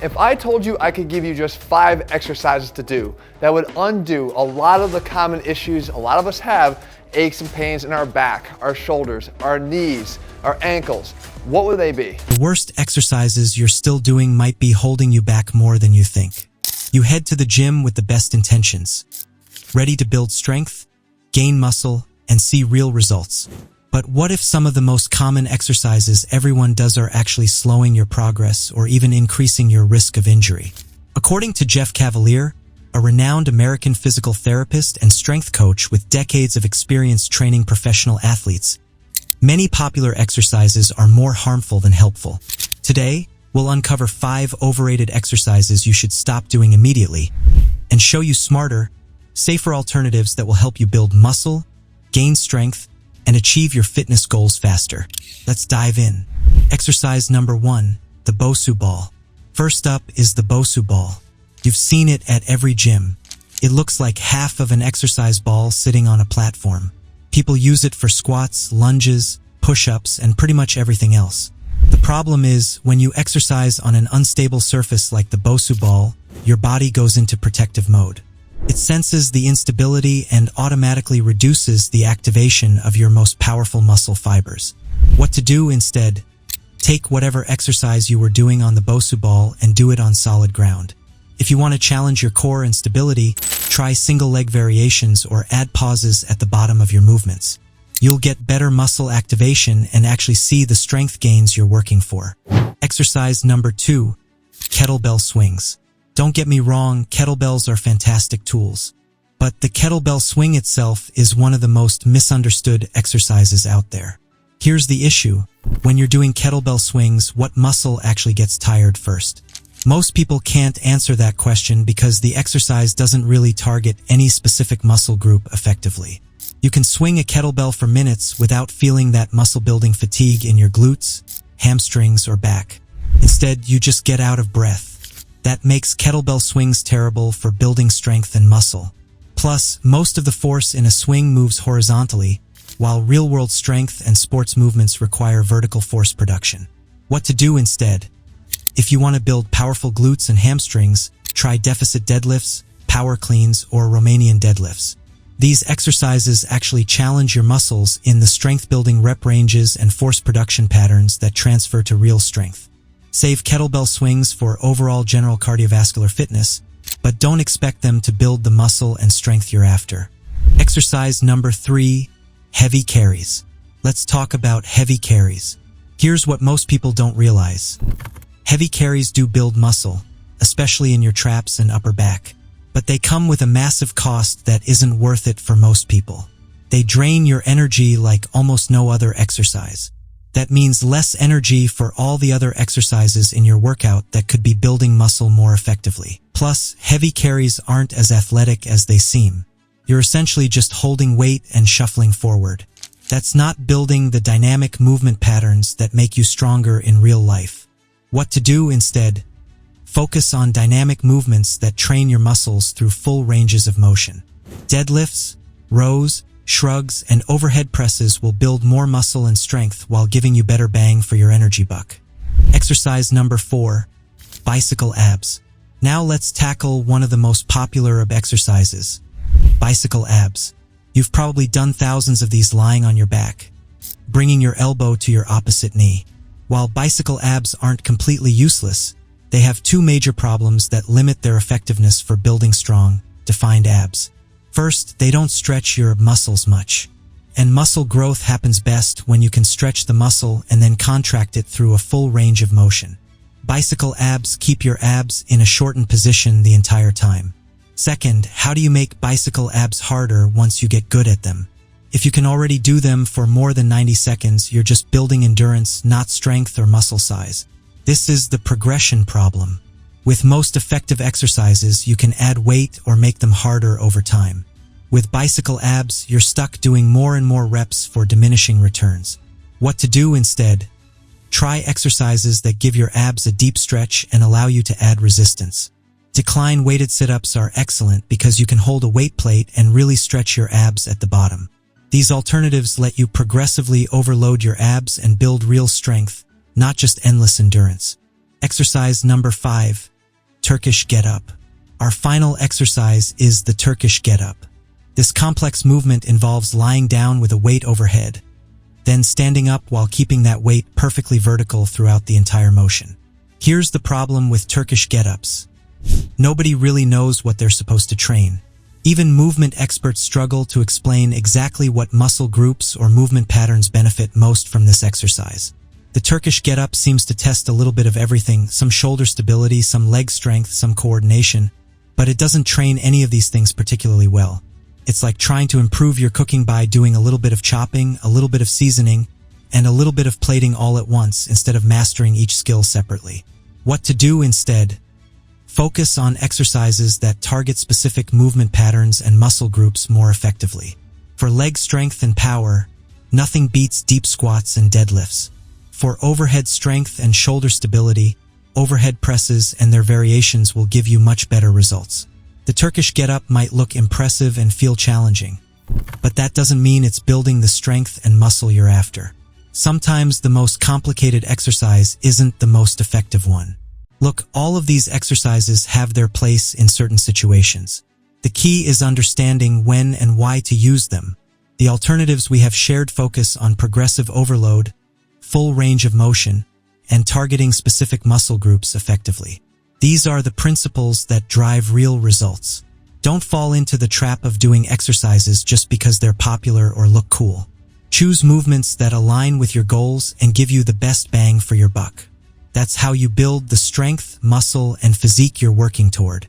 If I told you I could give you just 5 exercises to do that would undo a lot of the common issues a lot of us have, aches and pains in our back, our shoulders, our knees, our ankles, what would they be? The worst exercises you're still doing might be holding you back more than you think. You head to the gym with the best intentions, ready to build strength, gain muscle, and see real results. But what if some of the most common exercises everyone does are actually slowing your progress or even increasing your risk of injury? According to Jeff Cavaliere, a renowned American physical therapist and strength coach with decades of experience training professional athletes, many popular exercises are more harmful than helpful. Today, we'll uncover 5 overrated exercises you should stop doing immediately and show you smarter, safer alternatives that will help you build muscle, gain strength, and achieve your fitness goals faster. Let's dive in. Exercise number 1, the Bosu ball. First up is the Bosu ball. You've seen it at every gym. It looks like half of an exercise ball sitting on a platform. People use it for squats, lunges, push-ups, and pretty much everything else. The problem is, when you exercise on an unstable surface like the Bosu ball, your body goes into protective mode. It senses the instability and automatically reduces the activation of your most powerful muscle fibers. What to do instead? Take whatever exercise you were doing on the Bosu ball and do it on solid ground. If you want to challenge your core and stability, try single leg variations or add pauses at the bottom of your movements. You'll get better muscle activation and actually see the strength gains you're working for. Exercise number 2, kettlebell swings. Don't get me wrong, kettlebells are fantastic tools. But the kettlebell swing itself is one of the most misunderstood exercises out there. Here's the issue. When you're doing kettlebell swings, what muscle actually gets tired first? Most people can't answer that question because the exercise doesn't really target any specific muscle group effectively. You can swing a kettlebell for minutes without feeling that muscle-building fatigue in your glutes, hamstrings, or back. Instead, you just get out of breath. That makes kettlebell swings terrible for building strength and muscle. Plus, most of the force in a swing moves horizontally, while real-world strength and sports movements require vertical force production. What to do instead? If you want to build powerful glutes and hamstrings, try deficit deadlifts, power cleans, or Romanian deadlifts. These exercises actually challenge your muscles in the strength-building rep ranges and force production patterns that transfer to real strength. Save kettlebell swings for overall general cardiovascular fitness, but don't expect them to build the muscle and strength you're after. Exercise number 3, heavy carries. Let's talk about heavy carries. Here's what most people don't realize. Heavy carries do build muscle, especially in your traps and upper back, but they come with a massive cost that isn't worth it for most people. They drain your energy like almost no other exercise. That means less energy for all the other exercises in your workout that could be building muscle more effectively. Plus, heavy carries aren't as athletic as they seem. You're essentially just holding weight and shuffling forward. That's not building the dynamic movement patterns that make you stronger in real life. What to do instead? Focus on dynamic movements that train your muscles through full ranges of motion. Deadlifts, rows, shrugs, and overhead presses will build more muscle and strength while giving you better bang for your energy buck. Exercise number 4, bicycle abs. Now let's tackle one of the most popular of exercises, bicycle abs. You've probably done thousands of these lying on your back, bringing your elbow to your opposite knee. While bicycle abs aren't completely useless, they have 2 major problems that limit their effectiveness for building strong, defined abs. First, they don't stretch your muscles much. And muscle growth happens best when you can stretch the muscle and then contract it through a full range of motion. Bicycle abs keep your abs in a shortened position the entire time. Second, how do you make bicycle abs harder once you get good at them? If you can already do them for more than 90 seconds, you're just building endurance, not strength or muscle size. This is the progression problem. With most effective exercises, you can add weight or make them harder over time. With bicycle abs, you're stuck doing more and more reps for diminishing returns. What to do instead? Try exercises that give your abs a deep stretch and allow you to add resistance. Decline weighted sit-ups are excellent because you can hold a weight plate and really stretch your abs at the bottom. These alternatives let you progressively overload your abs and build real strength, not just endless endurance. Exercise number 5, Turkish Get-Up. Our final exercise is the Turkish Get-Up. This complex movement involves lying down with a weight overhead, then standing up while keeping that weight perfectly vertical throughout the entire motion. Here's the problem with Turkish Get-Ups. Nobody really knows what they're supposed to train. Even movement experts struggle to explain exactly what muscle groups or movement patterns benefit most from this exercise. The Turkish Get-Up seems to test a little bit of everything, some shoulder stability, some leg strength, some coordination, but it doesn't train any of these things particularly well. It's like trying to improve your cooking by doing a little bit of chopping, a little bit of seasoning, and a little bit of plating all at once instead of mastering each skill separately. What to do instead? Focus on exercises that target specific movement patterns and muscle groups more effectively. For leg strength and power, nothing beats deep squats and deadlifts. For overhead strength and shoulder stability, overhead presses and their variations will give you much better results. The Turkish Get-Up might look impressive and feel challenging, but that doesn't mean it's building the strength and muscle you're after. Sometimes the most complicated exercise isn't the most effective one. Look, all of these exercises have their place in certain situations. The key is understanding when and why to use them. The alternatives we have shared focus on progressive overload, full range of motion, and targeting specific muscle groups effectively. These are the principles that drive real results. Don't fall into the trap of doing exercises just because they're popular or look cool. Choose movements that align with your goals and give you the best bang for your buck. That's how you build the strength, muscle, and physique you're working toward.